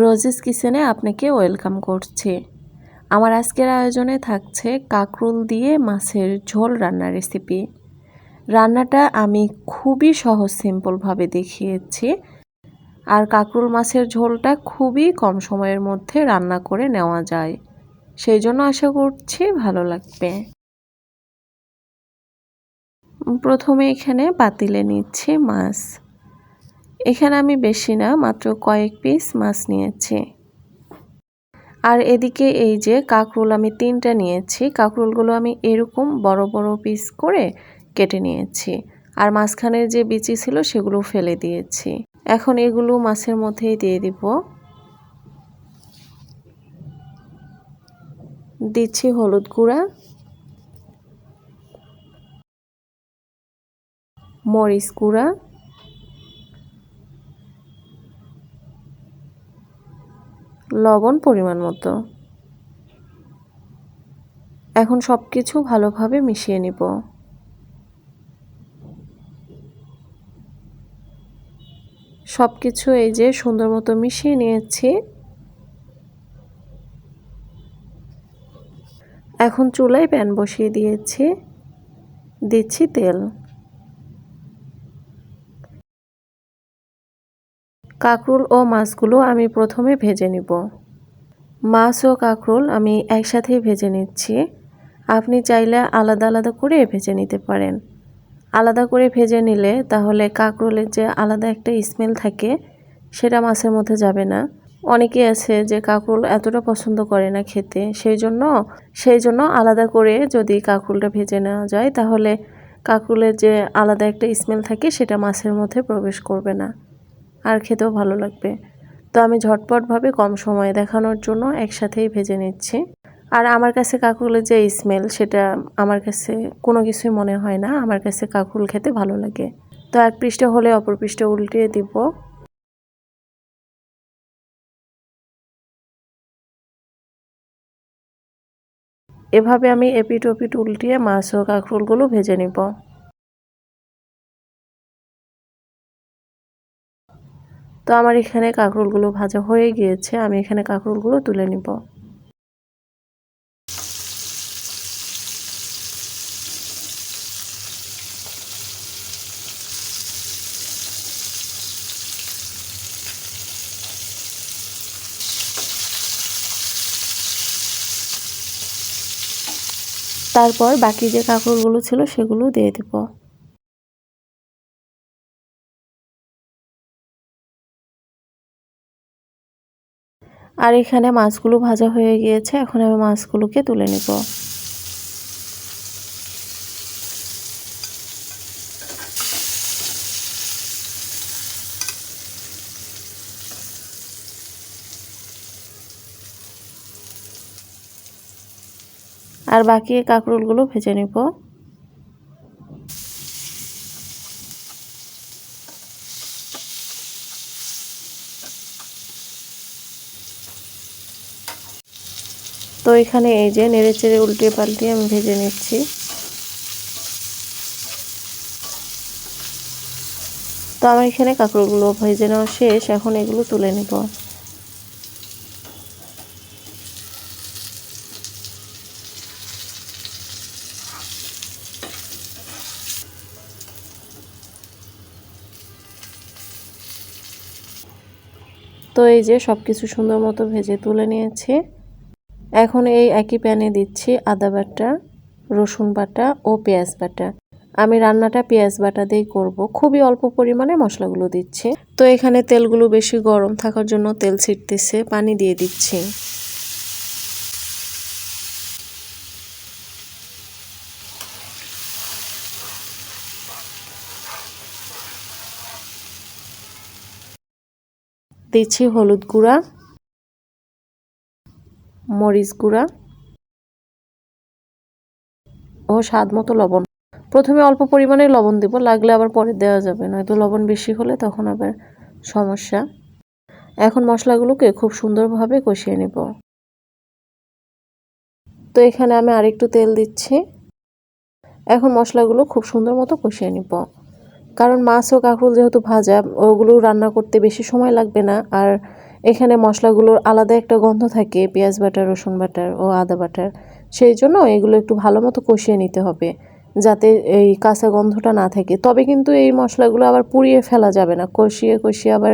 Rosie's কিচেনে আপনাকে welcome করছি। আমার আজকের আয়োজনে থাকছে কাঁকরোল দিয়ে মাছের ঝোল রান্নার রেসিপি। রান্নাটা আমি খুবই সহজ সিম্পলভাবে দেখিয়েছি, আর কাঁকরোল মাছের ঝোলটা খুবই কম সময়ের মধ্যে রান্না করে নেওয়া যায়, সেই জন্য আশা করছি ভালো লাগবে। প্রথমে এখানে পাতিলে নিচ্ছি মাছ। এখানে আমি বেশি না, মাত্র কয়েক পিস মাছ নিয়েছি। আর এদিকে এই যে কাঁকরোল আমি 3টা নিয়েছি। কাঁকরোলগুলো আমি এরকম বড় বড় পিস করে কেটে নিয়েছি, আর মাঝখানের যে বিচি ছিল সেগুলো ফেলে দিয়েছি। এখন এগুলো মাছের মধ্যেই দিয়ে দিব। দিচ্ছি হলুদ গুঁড়া, মরিচ গুঁড়া, লবণ পরিমাণ মতো। এখন সবকিছু ভালোভাবে মিশিয়ে নিব। সবকিছু এই যে সুন্দর মতো মিশিয়ে নিয়েছি। এখন চুলায় প্যান বসিয়ে দিয়েছি, দিচ্ছি তেল। কাঁকরোল ও মাছগুলো আমি প্রথমে ভেজে নিব। মাছ ও কাঁকরোল আমি একসাথেই ভেজে নিচ্ছি। আপনি চাইলে আলাদা আলাদা করে ভেজে নিতে পারেন। আলাদা করে ভেজে নিলে তাহলে কাঁকরোলের যে আলাদা একটা স্মেল থাকে সেটা মাছের মধ্যে যাবে না। অনেকে আছে যে কাঁকরোল এতটা পছন্দ করে না খেতে, সেই জন্য আলাদা করে যদি কাঁকরোলটা ভেজে নেওয়া যায় তাহলে কাঁকরোলের যে আলাদা একটা স্মেল থাকে সেটা মাছের মধ্যে প্রবেশ করবে না, আর খেতেও ভালো লাগবে। তো আমি ঝটপটভাবে কম সময়ে দেখানোর জন্য একসাথেই ভেজে নিচ্ছি। আর আমার কাছে কাঁকরোলের যে স্মেল সেটা আমার কাছে কোনো কিছুই মনে হয় না। আমার কাছে কাঁকরোল খেতে ভালো লাগে। তো এক পৃষ্ঠা হলে অপর পৃষ্ঠা উল্টিয়ে দিব। এভাবে আমি এপিট ওপিট উল্টিয়ে মাছ ও কাঁকরোলগুলো ভেজে নিব। তো আমার এখানে কাঁকরোলগুলো ভাজা হয়ে গিয়েছে, আমি এখানে কাঁকরোলগুলো তুলে নিব। তারপর বাকি যে কাঁকরোলগুলো ছিল সেগুলো দিয়ে দেব। আর এখানে মাছগুলো ভাজা হয়ে গিয়েছে, এখন আমি মাছগুলোকে তুলে নেব। আর বাকি কাঁকরোলগুলো ভেজে নেব। তো এখানে এই যে নেড়েচেড়ে উল্টিয়ে পাল্টিয়ে আমি ভেজে নিচ্ছি। তো আমার এখানে কাঁকরোলগুলো ভেজে নেওয়া শেষ, এখন এগুলো তুলে নেব। তো এই যে সব কিছু সুন্দর মতো ভেজে তুলে নিয়েছি। এখন এই একই প্যানে দিচ্ছি আদা বাটা, রসুন বাটা ও পেঁয়াজ বাটা। আমি রান্নাটা পেঁয়াজ বাটা দিয়েই করব। খুবই অল্প পরিমাণে মশলাগুলো দিচ্ছি। তো এখানে তেলগুলো বেশি গরম থাকার জন্য তেল ছিটতেছে, পানি দিয়ে দিচ্ছি। দিচ্ছি হলুদ গুঁড়া, মরিচ গুঁড়া ও স্বাদ মতো লবণ। প্রথমে অল্প পরিমাণে লবণ দেব, লাগলে আবার পরে দেওয়া যাবে, নয়তো লবণ বেশি হলে তখন আবার সমস্যা। এখন মশলাগুলোকে খুব সুন্দরভাবে কষিয়ে নেব। তো এখানে আমি আরেকটু তেল দিচ্ছি। এখন মশলাগুলো খুব সুন্দর মতো কষিয়ে নিব, কারণ মাছ ও কাঁকরোল যেহেতু ভাজা, ওগুলো রান্না করতে বেশি সময় লাগবে না, আর এখানে মশলাগুলোর আলাদা একটা গন্ধ থাকে, পেঁয়াজ বাটা, রসুন বাটার ও আদা বাটার। সেই জন্য এগুলো একটু ভালো মতো কষিয়ে নিতে হবে, যাতে এই কাঁচা গন্ধটা না থাকে। তবে কিন্তু এই মশলাগুলো আবার পুড়িয়ে ফেলা যাবে না, কষিয়ে কষিয়ে আবার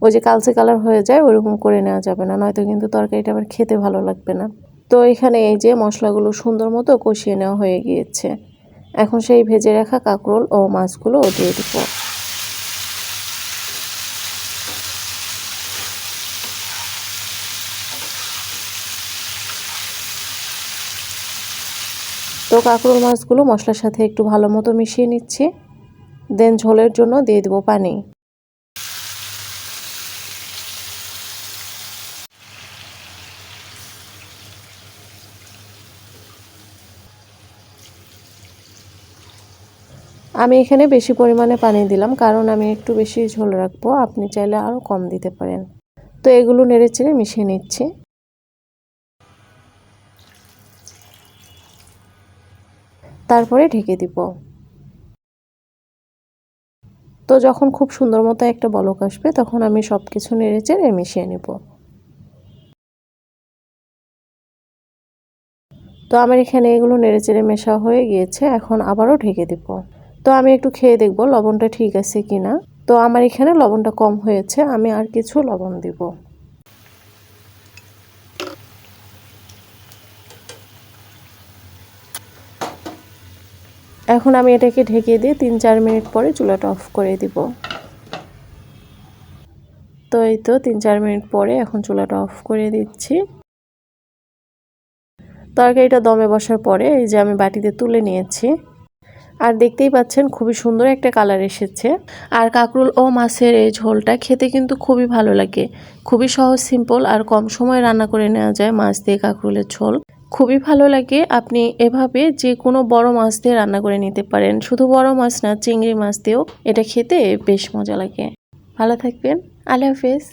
ওই যে কালচে কালার হয়ে যায় ওরকম করে নেওয়া যাবে না, নয়তো কিন্তু তরকারিটা আবার খেতে ভালো লাগবে না। তো এখানে এই যে মশলাগুলো সুন্দর মতো কষিয়ে নেওয়া হয়ে গিয়েছে। এখন সেই ভেজে রাখা কাঁকরোল ও মাছগুলো দিয়ে দিব। তো কাঁকরোল মাছগুলো মশলার সাথে একটু ভালো মতো মিশিয়ে নিচ্ছি। দেন ঝোলের জন্য দিয়ে দেবো পানি। আমি এখানে বেশি পরিমাণে পানি দিলাম, কারণ আমি একটু বেশি ঝোল রাখবো, আপনি চাইলে আরও কম দিতে পারেন। তো এগুলো নেড়েচেড়ে মিশিয়ে নিচ্ছি। তারপরে ঢেকে দিব। তো যখন খুব সুন্দর মতো একটা বলক আসবে তখন আমি সব কিছু নেড়েচেড়ে মিশিয়ে নেব। তো আমার এখানে এগুলো নেড়েচেড়ে মেশা হয়ে গিয়েছে, এখন আবারও ঢেকে দিব। তো আমি একটু খেয়ে দেখব লবণটা ঠিক আছে কিনা। তো আমার এখানে লবণটা কম হয়েছে, আমি আর কিছু লবণ দিব। এখন আমি এটাকে ঢেকে দিয়ে 3-4 মিনিট পরে চুলাটা অফ করে দিব। তো এই তো 3-4 মিনিট পরে এখন চুলাটা অফ করে দিচ্ছি। তরকারিটা দমে বসার পরে এই যে আমি বাটিতে তুলে নিয়েছি। আর দেখতেই পাচ্ছেন খুবই সুন্দর একটা কালার এসেছে। আর কাঁকরোল ও মাছের এই ঝোলটা খেতে কিন্তু খুবই ভালো লাগে। খুবই সহজ, সিম্পল আর কম সময়ে রান্না করে নেওয়া যায় মাছ দিয়ে কাঁকরোলের ঝোল। খুবই ভালো লাগে। আপনি এভাবে যে কোনো বড় মাছ দিয়ে রান্না করে নিতে পারেন। শুধু বড় মাছ না, চিংড়ি মাছ দিয়েও এটা খেতে বেশ মজা লাগে। ভালো থাকবেন। আল্লাহ হাফেজ।